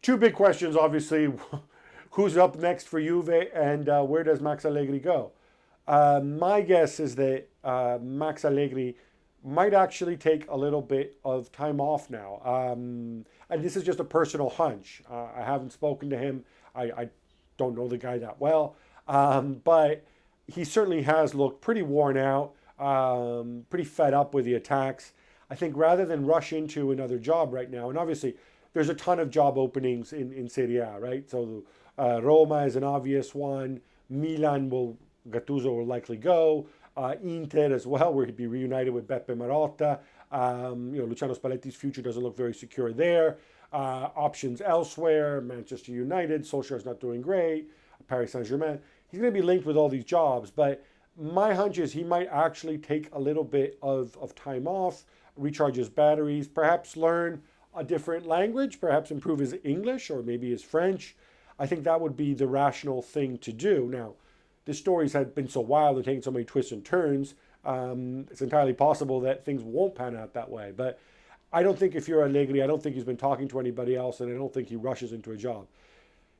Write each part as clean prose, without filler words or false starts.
two big questions, obviously. Who's up next for Juve, and where does Max Allegri go? My guess is that Max Allegri might actually take a little bit of time off now. And this is just a personal hunch. I haven't spoken to him. I don't know the guy that well. But he certainly has looked pretty worn out, pretty fed up with the attacks. I think rather than rush into another job right now, and obviously there's a ton of job openings in Serie A, right? So Roma is an obvious one. Gattuso will likely go. Inter as well, where he'd be reunited with Beppe Marotta. Luciano Spalletti's future doesn't look very secure there. Options elsewhere, Manchester United, Solskjaer's not doing great, Paris Saint-Germain. He's going to be linked with all these jobs, but my hunch is he might actually take a little bit of time off, recharge his batteries, perhaps learn a different language, perhaps improve his English or maybe his French. I think that would be the rational thing to do. Now, the stories have been so wild and taken so many twists and turns, it's entirely possible that things won't pan out that way. But I don't think if you're Allegri, I don't think he's been talking to anybody else, and I don't think he rushes into a job.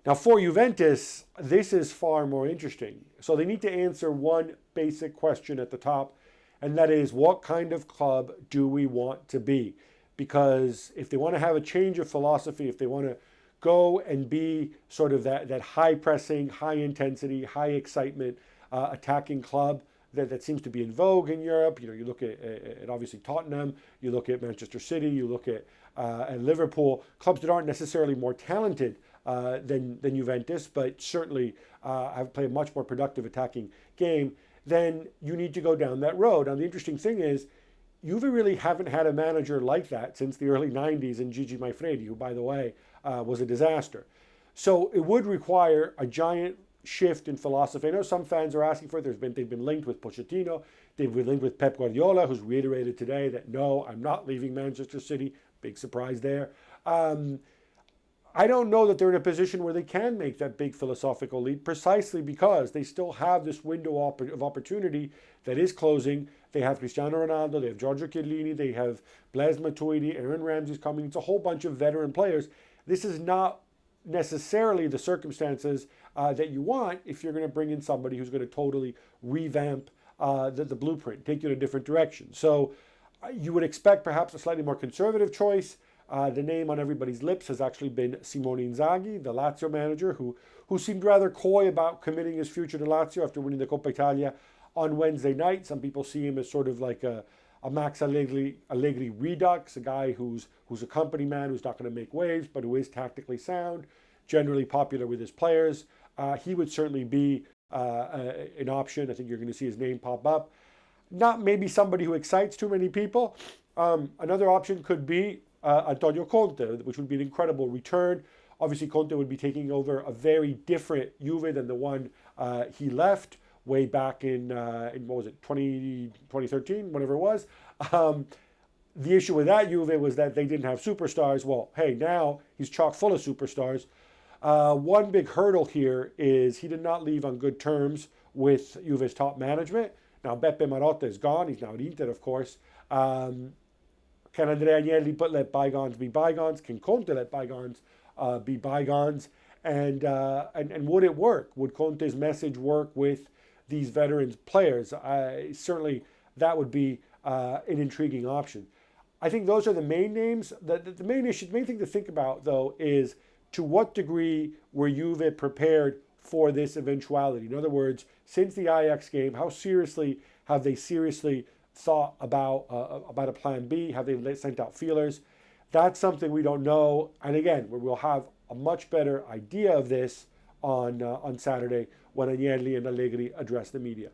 Now, for Juventus, this is far more interesting. So they need to answer one basic question at the top, and that is, what kind of club do we want to be? Because if they want to have a change of philosophy, if they want to go and be sort of that high-pressing, high-intensity, high-excitement attacking club that seems to be in vogue in Europe. You look at obviously Tottenham, you look at Manchester City, you look at Liverpool, clubs that aren't necessarily more talented than Juventus, but certainly have played a much more productive attacking game, then you need to go down that road. Now, the interesting thing is, Juve really haven't had a manager like that since the early 90s in Gigi Maifredi, who, by the way, was a disaster. So it would require a giant shift in philosophy. I know some fans are asking for it. They've been linked with Pochettino. They've been linked with Pep Guardiola, who's reiterated today that, no, I'm not leaving Manchester City. Big surprise there. I don't know that they're in a position where they can make that big philosophical leap, precisely because they still have this window of opportunity that is closing. They have Cristiano Ronaldo, they have Giorgio Chiellini, they have Blaise Matuidi, Aaron Ramsey's coming. It's a whole bunch of veteran players. This is not necessarily the circumstances that you want if you're going to bring in somebody who's going to totally revamp the blueprint, take you in a different direction. So you would expect perhaps a slightly more conservative choice. The name on everybody's lips has actually been Simone Inzaghi, the Lazio manager, who seemed rather coy about committing his future to Lazio after winning the Coppa Italia on Wednesday night. Some people see him as sort of like a Max Allegri redux, a guy who's a company man, who's not going to make waves, but who is tactically sound, generally popular with his players. He would certainly be an option. I think you're going to see his name pop up. Not maybe somebody who excites too many people. Another option could be Antonio Conte, which would be an incredible return. Obviously, Conte would be taking over a very different Juve than the one he left way back in what was it, 2013, whatever it was. The issue with that Juve was that they didn't have superstars. Well, hey, now he's chock full of superstars. One big hurdle here is he did not leave on good terms with Juve's top management. Now, Beppe Marotta is gone. He's now at Inter, of course. Can Andrea Agnelli let bygones be bygones? Can Conte let bygones be bygones? And would it work? Would Conte's message work with these veteran players? Certainly, that would be an intriguing option. I think those are the main names. The main thing to think about, though, is to what degree were Juve prepared for this eventuality? In other words, since the Ajax game, how seriously have they thought about a plan B? Have they sent out feelers? That's something we don't know. And again, we'll have a much better idea of this on Saturday when Agnelli and Allegri address the media.